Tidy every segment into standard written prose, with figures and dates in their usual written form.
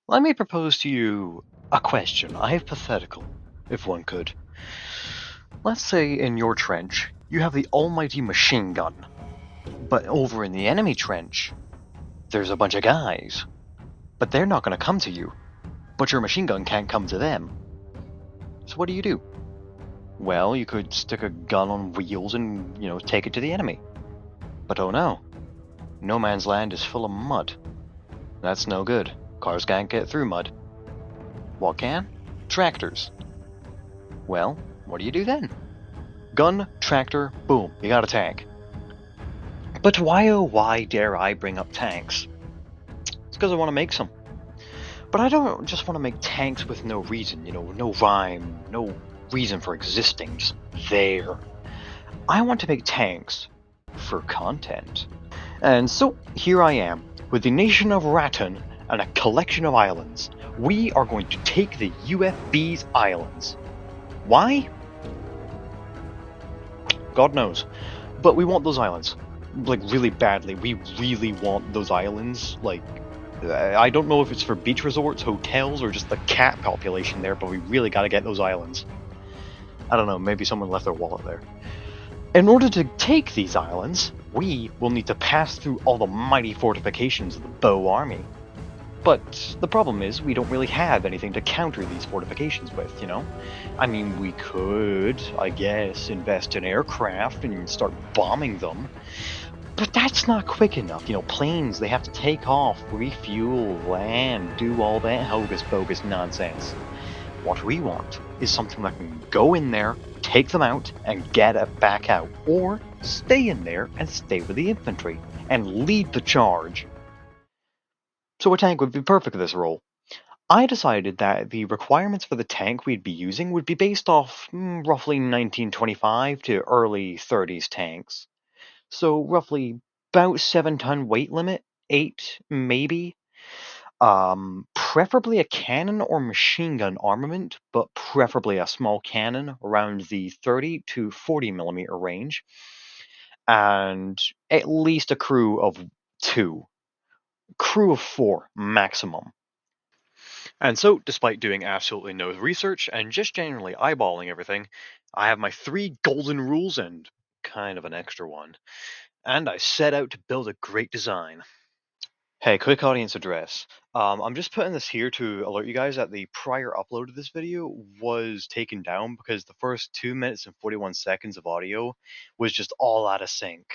Let me propose to you a question, a hypothetical, if one could. Let's say in your trench, you have the almighty machine gun, but over in the enemy trench, there's a bunch of guys. But they're not going to come to you, but your machine gun can't come to them. So what do? Well, you could stick a gun on wheels and, take it to the enemy. But oh no, no man's land is full of mud. That's no good. Cars can't get through mud. What can? Tractors. Well, what do you do then? Gun, tractor, boom, you got a tank. But why oh why dare I bring up tanks? It's because I want to make some. But I don't just want to make tanks with no reason, no rhyme, no reason for existing, just there. I want to make tanks for content. And so here I am, with the nation of Raton and a collection of islands. We are going to take the UFB's islands. Why? God knows. But we want those islands. Like, really badly. We really want those islands. Like, I don't know if it's for beach resorts, hotels, or just the cat population there, but we really gotta get those islands. I don't know, maybe someone left their wallet there. In order to take these islands, we will need to pass through all the mighty fortifications of the Bow Army. But the problem is, we don't really have anything to counter these fortifications with, I mean, we could, I guess, invest in aircraft and start bombing them. But that's not quick enough. Planes, they have to take off, refuel, land, do all that hocus-pocus nonsense. What we want is something that can go in there, take them out, and get it back out. Or stay in there and stay with the infantry, and lead the charge. So a tank would be perfect for this role. I decided that the requirements for the tank we'd be using would be based off roughly 1925 to early 30s tanks. So roughly about 7-ton weight limit, 8 maybe. Preferably a cannon or machine gun armament, but preferably a small cannon around the 30 to 40 millimeter range. And at least a crew of 2. Crew of 4 maximum. And so, despite doing absolutely no research and just generally eyeballing everything, I have my 3 golden rules and kind of an extra one. And I set out to build a great design. Hey, quick audience address. I'm just putting this here to alert you guys that the prior upload of this video was taken down because the first 2 minutes and 41 seconds of audio was just all out of sync.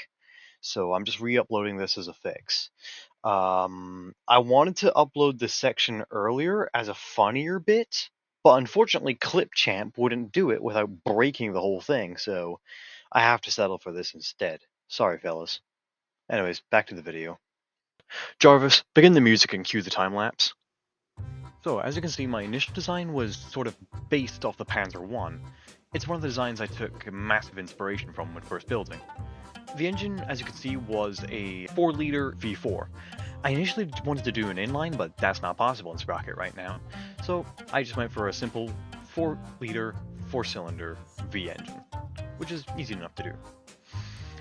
So I'm just re-uploading this as a fix. I wanted to upload this section earlier as a funnier bit, but unfortunately Clipchamp wouldn't do it without breaking the whole thing, so I have to settle for this instead. Sorry, fellas. Anyways, back to the video. Jarvis, begin the music and cue the time lapse. So, as you can see, my initial design was sort of based off the Panzer I. It's one of the designs I took massive inspiration from when first building. The engine, as you can see, was a 4-liter V4. I initially wanted to do an inline, but that's not possible in Sprocket right now. So I just went for a simple 4-liter, 4-cylinder V engine, which is easy enough to do.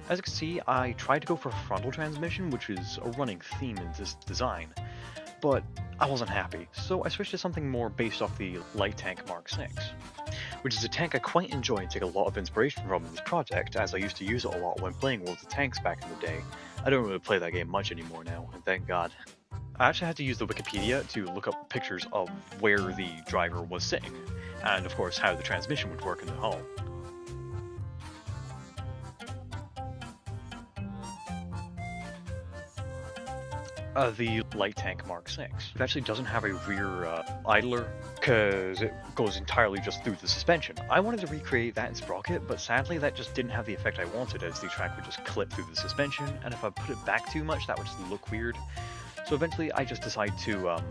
As you can see, I tried to go for a frontal transmission, which is a running theme in this design, but I wasn't happy, so I switched to something more based off the Light Tank Mark 6, which is a tank I quite enjoy and take a lot of inspiration from in this project, as I used to use it a lot when playing World of Tanks back in the day. I don't really play that game much anymore now, and thank God. I actually had to use the Wikipedia to look up pictures of where the driver was sitting, and of course how the transmission would work in the hull. The Light Tank Mark 6. It actually doesn't have a rear idler, because it goes entirely just through the suspension. I wanted to recreate that in Sprocket, but sadly that just didn't have the effect I wanted, as the track would just clip through the suspension, and if I put it back too much, that would just look weird. So eventually I just decided to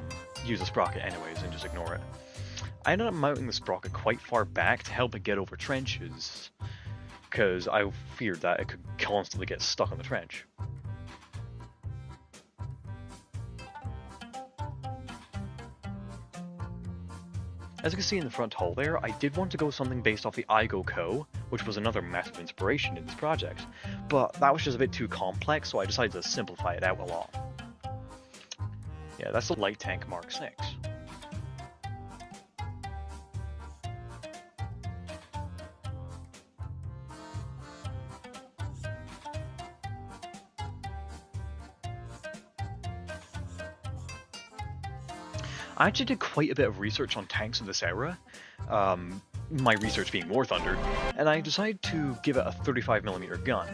use a Sprocket anyways, and just ignore it. I ended up mounting the Sprocket quite far back to help it get over trenches, because I feared that it could constantly get stuck on the trench. As you can see in the front hull there, I did want to go something based off the Igo Co, which was another massive inspiration in this project, but that was just a bit too complex, so I decided to simplify it out a lot. Yeah, that's the Light Tank Mark 6. I actually did quite a bit of research on tanks of this era, my research being War Thunder, and I decided to give it a 35mm gun.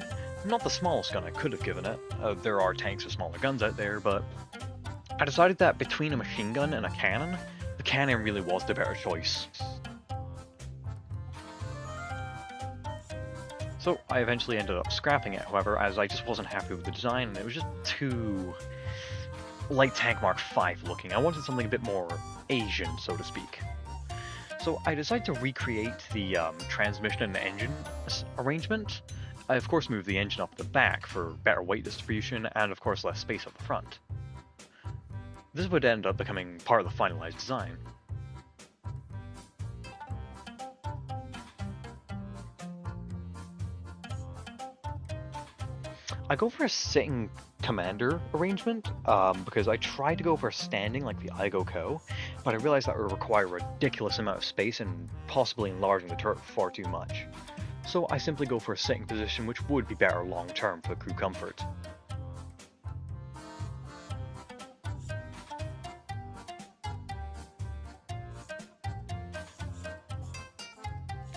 Not the smallest gun I could have given it. There are tanks with smaller guns out there, but I decided that between a machine gun and a cannon, the cannon really was the better choice. So I eventually ended up scrapping it, however, as I just wasn't happy with the design, and it was just too light tank Mark V looking. I wanted something a bit more Asian, so to speak. So I decided to recreate the transmission and engine arrangement. I of course moved the engine up the back for better weight distribution and of course less space up the front. This would end up becoming part of the finalized design. I go for a sitting commander arrangement, because I tried to go for a standing like the Igo Co, but I realized that would require a ridiculous amount of space and possibly enlarging the turret far too much. So I simply go for a sitting position, which would be better long term for crew comfort.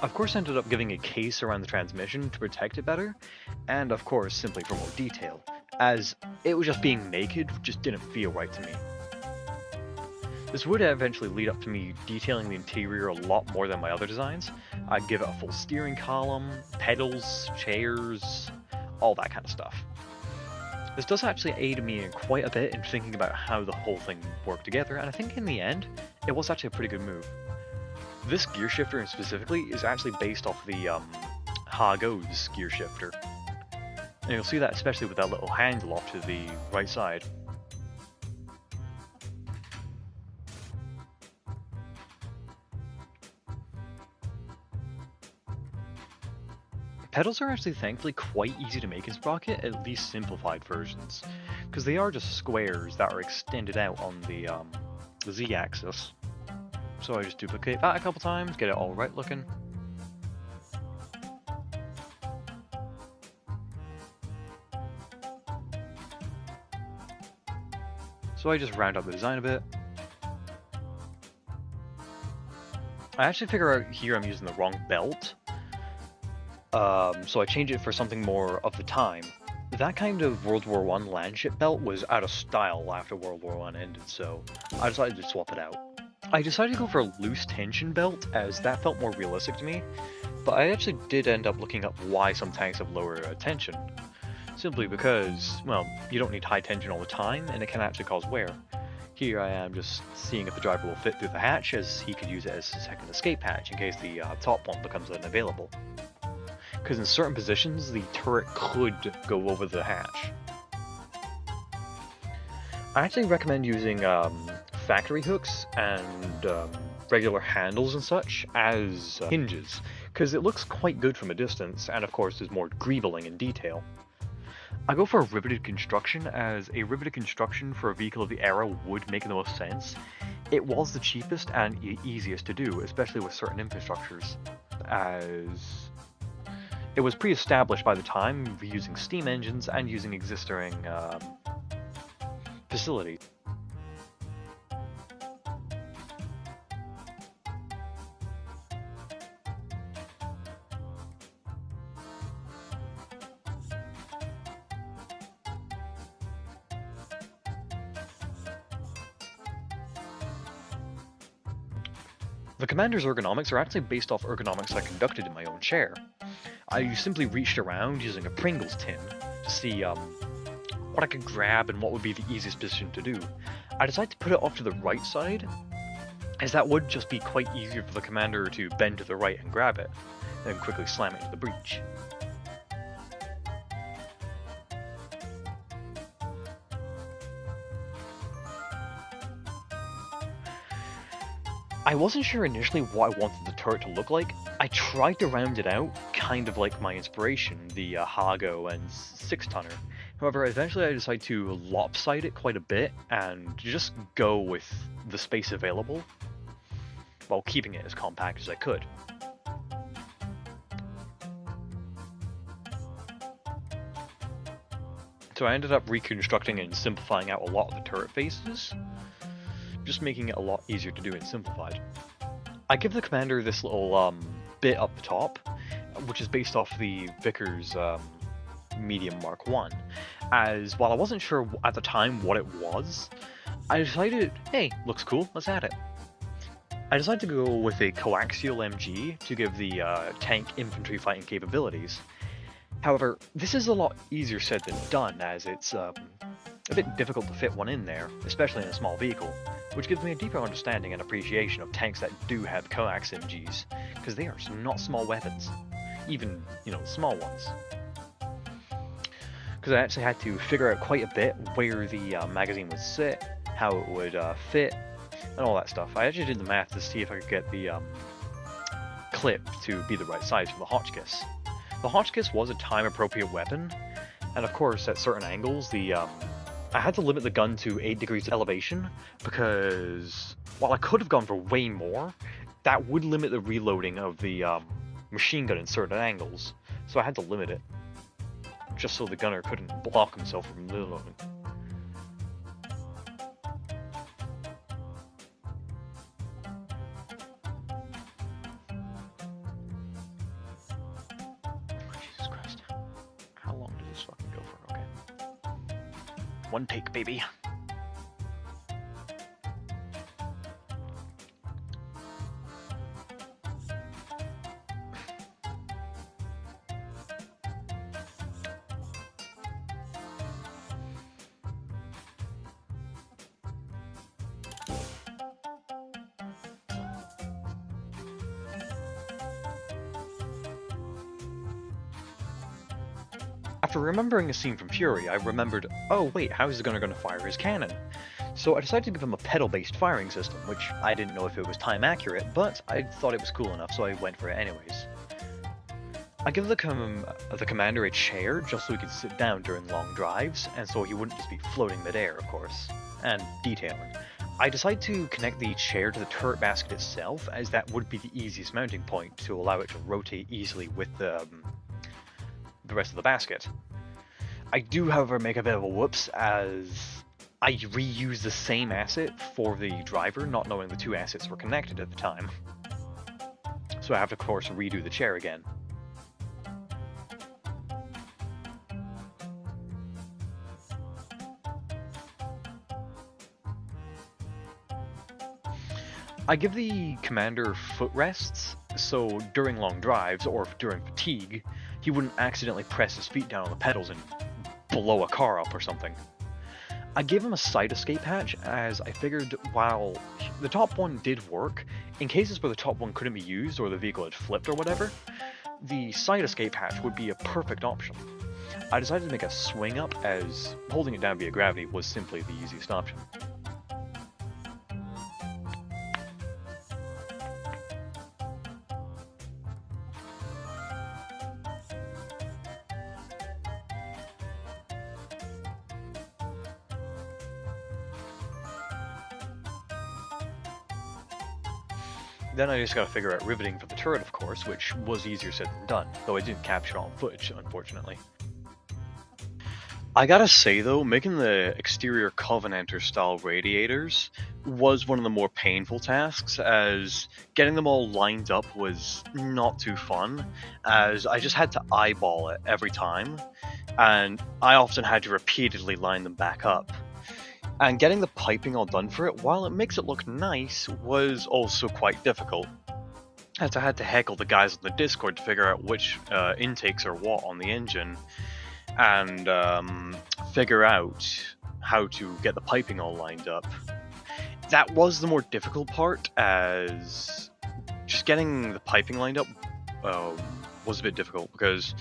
Of course, I ended up giving a case around the transmission to protect it better, and of course simply for more detail, as it was just being naked just didn't feel right to me. This would eventually lead up to me detailing the interior a lot more than my other designs. I'd give it a full steering column, pedals, chairs, all that kind of stuff. This does actually aid me in quite a bit in thinking about how the whole thing worked together, and I think in the end, it was actually a pretty good move. This gear shifter specifically is actually based off the Hago's gear shifter. And you'll see that especially with that little handle off to the right side. Pedals are actually thankfully quite easy to make in Sprocket, at least simplified versions, because they are just squares that are extended out on the Z-axis. So I just duplicate that a couple times, get it all right looking. So I just round up the design a bit. I actually figure out here I'm using the wrong belt. So I change it for something more of the time. That kind of World War I landship belt was out of style after World War I ended, so I decided to swap it out. I decided to go for a loose tension belt, as that felt more realistic to me, but I actually did end up looking up why some tanks have lower tension. Simply because, well, you don't need high tension all the time, and it can actually cause wear. Here I am just seeing if the driver will fit through the hatch, as he could use it as a second escape hatch in case the top one becomes unavailable. Because in certain positions, the turret could go over the hatch. I actually recommend using factory hooks and regular handles and such as hinges, because it looks quite good from a distance, and of course is more greebling in detail. I go for a riveted construction, as a riveted construction for a vehicle of the era would make the most sense. It was the cheapest and easiest to do, especially with certain infrastructures, as it was pre-established by the time, using steam engines and using existing facilities. The commander's ergonomics are actually based off ergonomics I conducted in my own chair. I simply reached around using a Pringles tin to see what I could grab and what would be the easiest position to do. I decided to put it off to the right side, as that would just be quite easier for the commander to bend to the right and grab it, then quickly slam it into the breech. I wasn't sure initially what I wanted the turret to look like. I tried to round it out, kind of like my inspiration, the Hago and 6-tonner. However, eventually I decided to lopside it quite a bit and just go with the space available, while keeping it as compact as I could. So I ended up reconstructing and simplifying out a lot of the turret faces, just making it a lot easier to do in simplified. I give the commander this little bit up the top, which is based off the Vickers Medium Mark 1, as while I wasn't sure at the time what it was, I decided, hey, looks cool, let's add it. I decided to go with a coaxial MG to give the tank infantry fighting capabilities. However, this is a lot easier said than done, as it's a bit difficult to fit one in there, especially in a small vehicle, which gives me a deeper understanding and appreciation of tanks that do have coax MGs, because they are not small weapons, even, small ones. Because I actually had to figure out quite a bit where the magazine would sit, how it would fit, and all that stuff. I actually did the math to see if I could get the clip to be the right size for the Hotchkiss. The Hotchkiss was a time-appropriate weapon, and of course, at certain angles, I had to limit the gun to 8 degrees elevation, because while I could have gone for way more, that would limit the reloading of the machine gun in certain angles, so I had to limit it, just so the gunner couldn't block himself from reloading. Jesus Christ. How long does this fucking go for? Okay. One take, baby. After remembering a scene from Fury, I remembered, oh wait, how is the gunner going to fire his cannon? So I decided to give him a pedal-based firing system, which I didn't know if it was time accurate, but I thought it was cool enough, so I went for it anyways. I give the commander a chair just so he could sit down during long drives, and so he wouldn't just be floating midair, of course, and detailing. I decided to connect the chair to the turret basket itself, as that would be the easiest mounting point to allow it to rotate easily with the rest of the basket. I do, however, make a bit of a whoops, as I reused the same asset for the driver, not knowing the two assets were connected at the time. So I have to, of course, redo the chair again. I give the commander footrests, so during long drives, or during fatigue, he wouldn't accidentally press his feet down on the pedals and blow a car up or something. I gave him a side escape hatch, as I figured while the top one did work, in cases where the top one couldn't be used or the vehicle had flipped or whatever, the side escape hatch would be a perfect option. I decided to make a swing up, as holding it down via gravity was simply the easiest option. Then I just gotta figure out riveting for the turret, of course, which was easier said than done, though I didn't capture it on footage, unfortunately. I gotta say though, making the exterior Covenanter-style radiators was one of the more painful tasks, as getting them all lined up was not too fun, as I just had to eyeball it every time, and I often had to repeatedly line them back up. And getting the piping all done for it, while it makes it look nice, was also quite difficult, as I had to heckle the guys on the Discord to figure out which intakes are what on the engine, and figure out how to get the piping all lined up. That was the more difficult part, as just getting the piping lined up was a bit difficult, because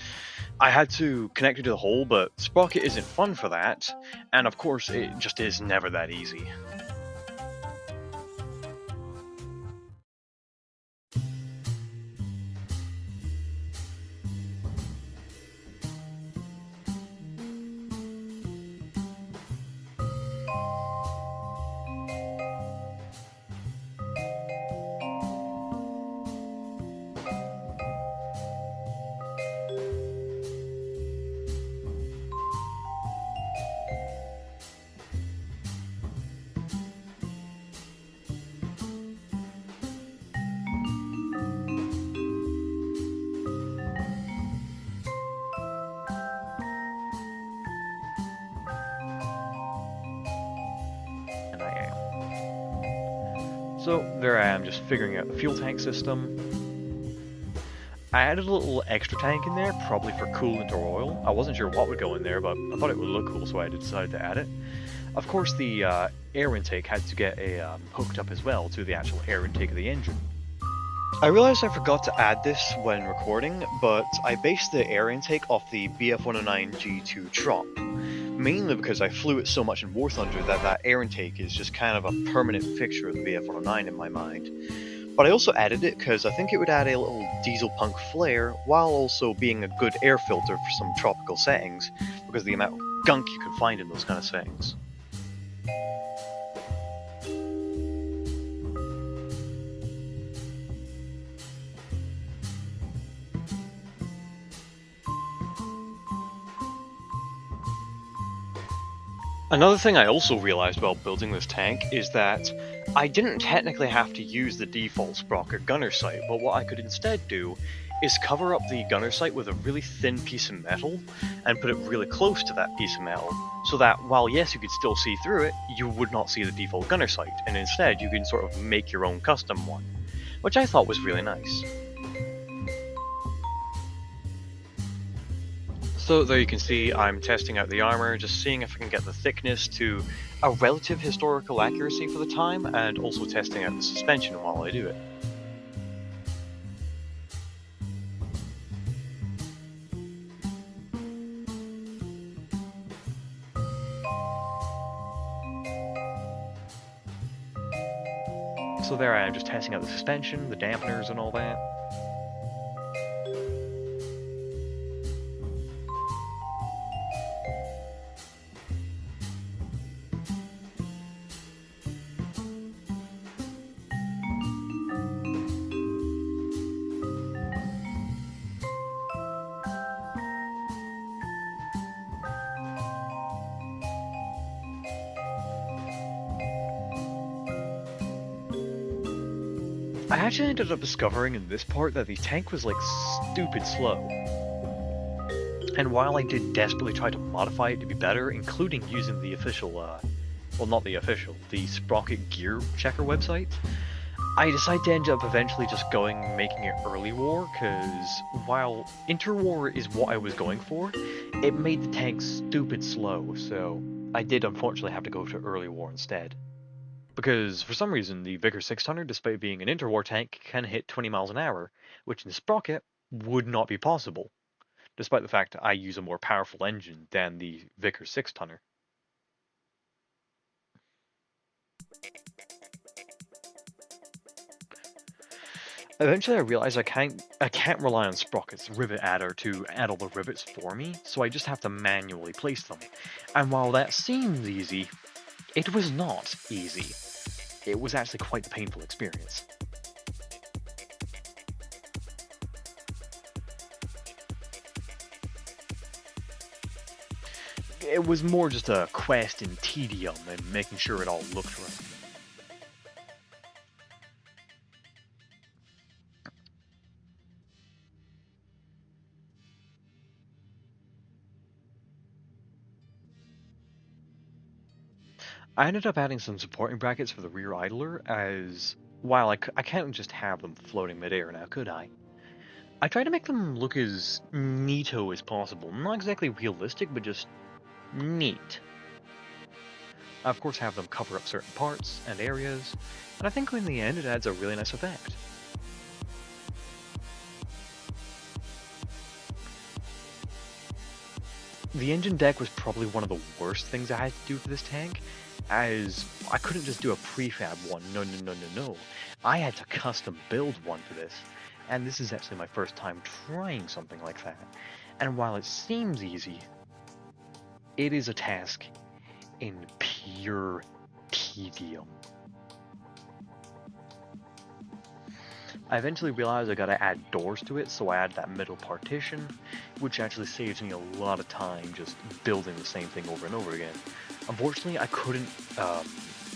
I had to connect it to the hole, but Sprocket isn't fun for that, and of course it just is never that easy. So there I am, just figuring out the fuel tank system. I added a little extra tank in there, probably for coolant or oil. I wasn't sure what would go in there, but I thought it would look cool, so I decided to add it. Of course, the air intake had to get hooked up as well to the actual air intake of the engine. I realized I forgot to add this when recording, but I based the air intake off the BF-109G2 Trop, mainly because I flew it so much in War Thunder that air intake is just kind of a permanent fixture of the BF-109 in my mind. But I also added it because I think it would add a little diesel punk flair, while also being a good air filter for some tropical settings, because of the amount of gunk you can find in those kind of settings. Another thing I also realized while building this tank is that I didn't technically have to use the default Sprocket gunner sight, but what I could instead do is cover up the gunner sight with a really thin piece of metal and put it really close to that piece of metal, so that while yes you could still see through it, you would not see the default gunner sight, and instead you can sort of make your own custom one, which I thought was really nice. So there you can see I'm testing out the armor, just seeing if I can get the thickness to a relative historical accuracy for the time, and also testing out the suspension while I do it. So there I am, just testing out the suspension, the dampeners and all that. I actually ended up discovering in this part that the tank was like stupid slow. And while I did desperately try to modify it to be better, including using the official, well not the official, the Sprocket gear checker website, I decided to end up eventually just making it early war, because while interwar is what I was going for, it made the tank stupid slow, so I did unfortunately have to go to early war instead. Because, for some reason, the Vickers 600, despite being an interwar tank, can hit 20 miles an hour, which in Sprocket would not be possible, despite the fact I use a more powerful engine than the Vickers 6-tonner. Eventually I realized I can't rely on Sprocket's rivet adder to add all the rivets for me, so I just have to manually place them. And while that seems easy, it was not easy. It was actually quite a painful experience. It was more just a quest in tedium and making sure it all looked right. I ended up adding some supporting brackets for the rear idler, as while I can't just have them floating midair now, could I? I tried to make them look as neato as possible. Not exactly realistic, but just neat. I of course have them cover up certain parts and areas, and I think in the end it adds a really nice effect. The engine deck was probably one of the worst things I had to do for this tank, as I couldn't just do a prefab one, no. I had to custom build one for this, and this is actually my first time trying something like that. And while it seems easy, it is a task in pure tedium. I eventually realized I gotta add doors to it, so I added that middle partition, which actually saves me a lot of time just building the same thing over and over again. Unfortunately, I couldn't,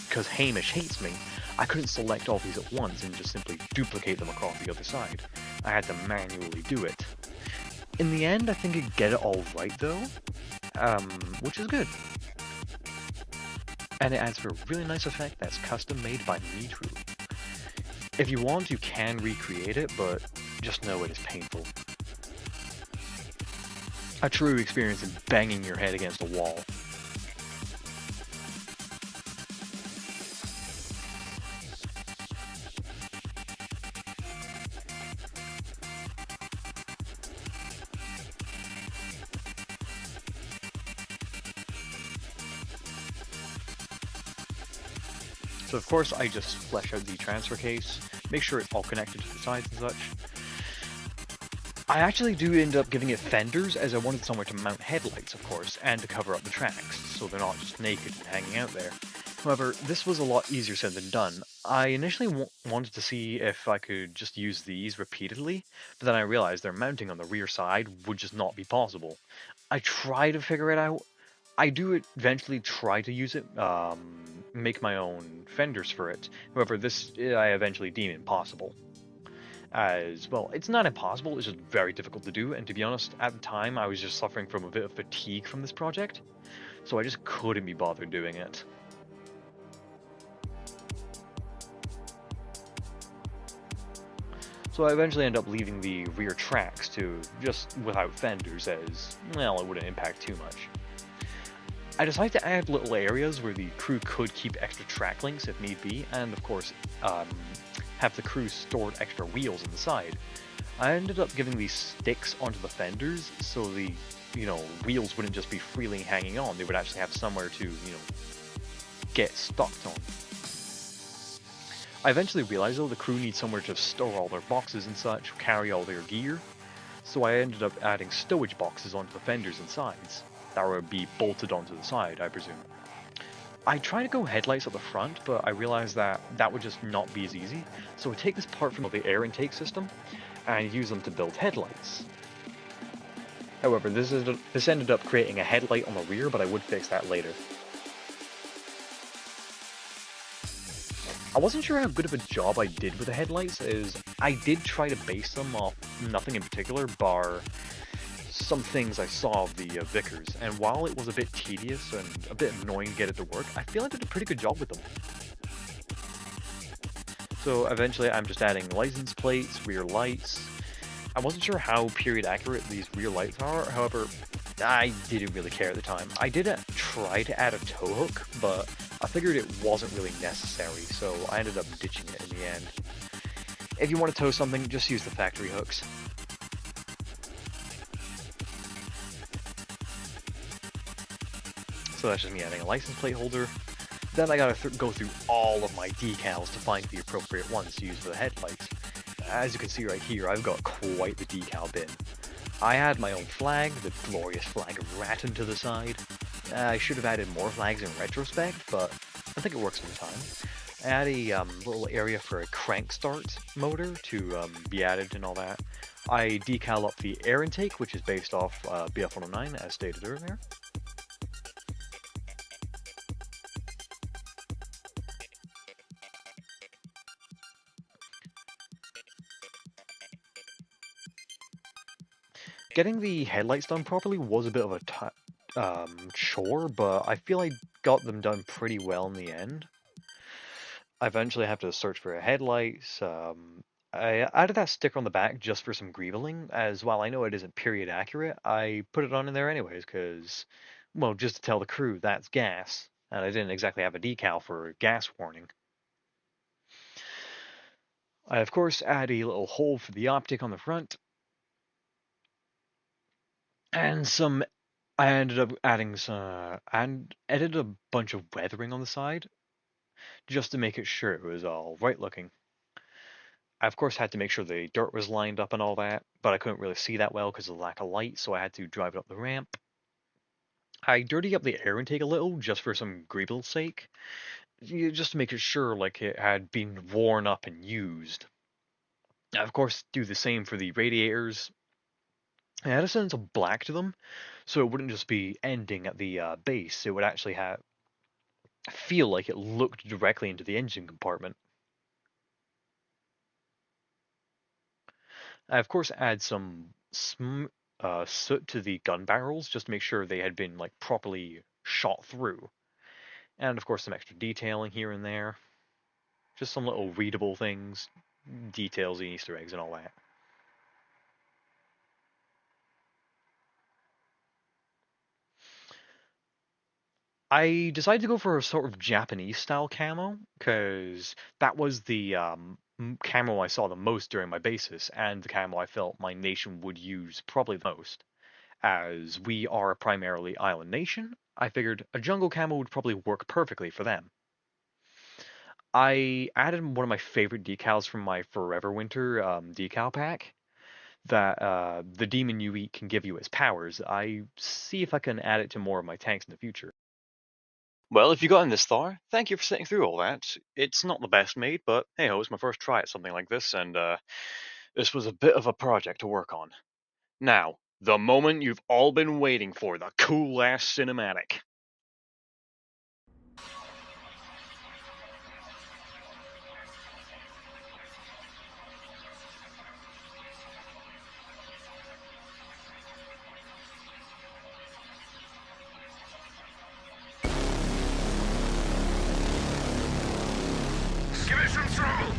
because Hamish hates me, I couldn't select all these at once and just simply duplicate them across the other side. I had to manually do it. In the end, I think I get it all right though, which is good. And it adds for a really nice effect that's custom made by me truly. If you want, you can recreate it, but just know it is painful. A true experience in banging your head against a wall. So of course I just flesh out the transfer case, make sure it's all connected to the sides and such. I actually do end up giving it fenders, as I wanted somewhere to mount headlights, of course, and to cover up the tracks, so they're not just naked and hanging out there. However, this was a lot easier said than done. I initially wanted to see if I could just use these repeatedly, but then I realized their mounting on the rear side would just not be possible. I try to figure it out. I do eventually try to use it, make my own fenders for it. However, this I eventually deem impossible. As well, it's not impossible, it's just very difficult to do, and to be honest, at the time I was just suffering from a bit of fatigue from this project, so I just couldn't be bothered doing it. So I eventually end up leaving the rear tracks to just without fenders, as, well, it wouldn't impact too much. I decided to add little areas where the crew could keep extra track links if need be, and of course, have the crew stored extra wheels on the side. I ended up giving these sticks onto the fenders, so the, wheels wouldn't just be freely hanging on, they would actually have somewhere to, get stuck on. I eventually realized though the crew needs somewhere to store all their boxes and such, carry all their gear, so I ended up adding stowage boxes onto the fenders and sides. That would be bolted onto the side, I presume. I tried to go headlights at the front, but I realized that that would just not be as easy, so I take this part from the air intake system and use them to build headlights. However, this ended up creating a headlight on the rear, but I would fix that later. I wasn't sure how good of a job I did with the headlights, as I did try to base them off nothing in particular, bar some things I saw of the Vickers, and while it was a bit tedious and a bit annoying to get it to work, I feel I did a pretty good job with them. So eventually I'm just adding license plates, rear lights. I wasn't sure how period accurate these rear lights are, however, I didn't really care at the time. I did try to add a tow hook, but I figured it wasn't really necessary, so I ended up ditching it in the end. If you want to tow something, just use the factory hooks. So that's just me adding a license plate holder. Then I gotta go through all of my decals to find the appropriate ones to use for the headlights. As you can see right here, I've got quite the decal bin. I had my own flag, the glorious flag of Raton to the side. I should have added more flags in retrospect, but I think it works for the time. I had a little area for a crank start motor to be added and all that. I decal up the air intake, which is based off BF-109, as stated earlier. Getting the headlights done properly was a bit of a chore, but I feel I got them done pretty well in the end. I eventually have to search for a headlights. I added that sticker on the back just for some greeveling, as while I know it isn't period accurate, I put it on in there anyways, because, well, just to tell the crew that's gas, and I didn't exactly have a decal for gas warning. I, of course, add a little hole for the optic on the front, and I ended up adding some, and added a bunch of weathering on the side, just to make it sure it was all right looking. I of course had to make sure the dirt was lined up and all that, but I couldn't really see that well because of the lack of light, so I had to drive it up the ramp. I dirty up the air intake a little, just for some greeble's sake, just to make it sure like it had been worn up and used. I of course do the same for the radiators. I had a sense of black to them, so it wouldn't just be ending at the base, it would actually feel like it looked directly into the engine compartment. I of course add some soot to the gun barrels just to make sure they had been like properly shot through, and of course some extra detailing here and there. Just some little readable things, details and Easter eggs and all that. I decided to go for a sort of Japanese style camo because that was the camo I saw the most during my basis, and the camo I felt my nation would use probably the most. As we are a primarily island nation, I figured a jungle camo would probably work perfectly for them. I added one of my favorite decals from my Forever Winter decal pack that the demon you eat can give you as powers. I see if I can add it to more of my tanks in the future. Well, if you got in this far, thank you for sitting through all that. It's not the best made, but hey ho, it's my first try at something like this, and this was a bit of a project to work on. Now, the moment you've all been waiting for, the cool ass cinematic. Give it some throttle!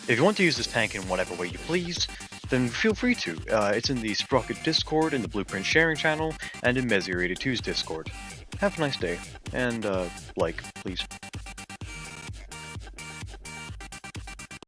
If you want to use this tank in whatever way you please, then feel free to. It's in the Sprocket Discord, in the Blueprint sharing channel, and in Messier82's Discord. Have a nice day, and like, please.